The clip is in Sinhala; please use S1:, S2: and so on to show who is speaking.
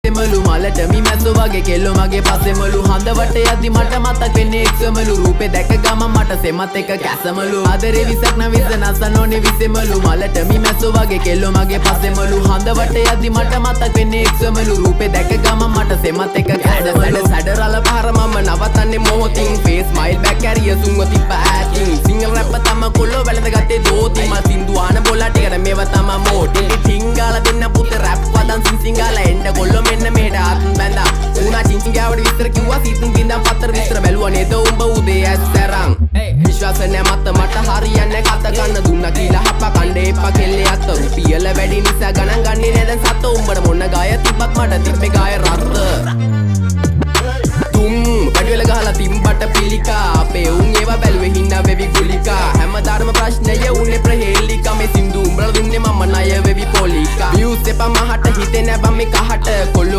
S1: විසෙමලු මලට මිමැස්සෝ වගේ කෙල්ලෝ මගේ පස්සෙමලු හඳ වටේ යද්දි මට මතක් වෙන්නේ එක්සමලු රූපේ දැක ගමන් මට සෙමත් එක කැසමලු ආදරේ විසක් නවිස නසනෝනේ විසෙමලු මලට මිමැස්සෝ වගේ කෙල්ලෝ මගේ පස්සෙමලු හඳ වටේ යද්දි මට මතක් වෙන්නේ එක්සමලු රූපේ දැක ගමන් මට සෙමත් එක කැසමලු සැඩරල පහර මම නවතන්නේ මොහොතින් ෆේස් ස්මයිල් බැක් කැරිය සුන්ව තිබ්බ ඇතින් සිංගල් රැප් තම කොල්ලෝ වැළඳ ගත්තේ දෝති මා සින්දු ආන බොලා ටිකට මේව තම මෝටි ටිංගාල දෙන්න පුත රැප් වදන් සිංගාල එන්න කොල්ලෝ මෙන්න මෙහෙට ආත්ම බැඳා උනා චිංචිංගාවට විස්තර කිව්වා සීතුන් බින්දන් පතර විස්තර බැලුවා නේද උඹ උදේ ඇස්තරන් විශ්වාස නැ මට හරියන්නේ කත ගන්න දුන්නා කියලා හප්ප කණ්ඩේ එපා කෙල්ලේ අත රුපියල වැඩි නිසා ගණන් ගන්නේ නේද සත උඹට මොන ගාය තිබ්බත් මට තිබ්බේ ගාය රත්ත පඩිවල ගහලා තිම්බට පිළිකා අපේ උන් ඒවා බැලුවේ හින්නා වෙවි ගුලිකා හැමදාම ප්‍රශ්නය උන්නේ ප්‍රහේලිකා මේ සින්දු උඹලා දුන්නේ මම ණය වෙවි පොලිකා views එපා මහට හිතේ නැබම් මේ කහට කොල්ලෝ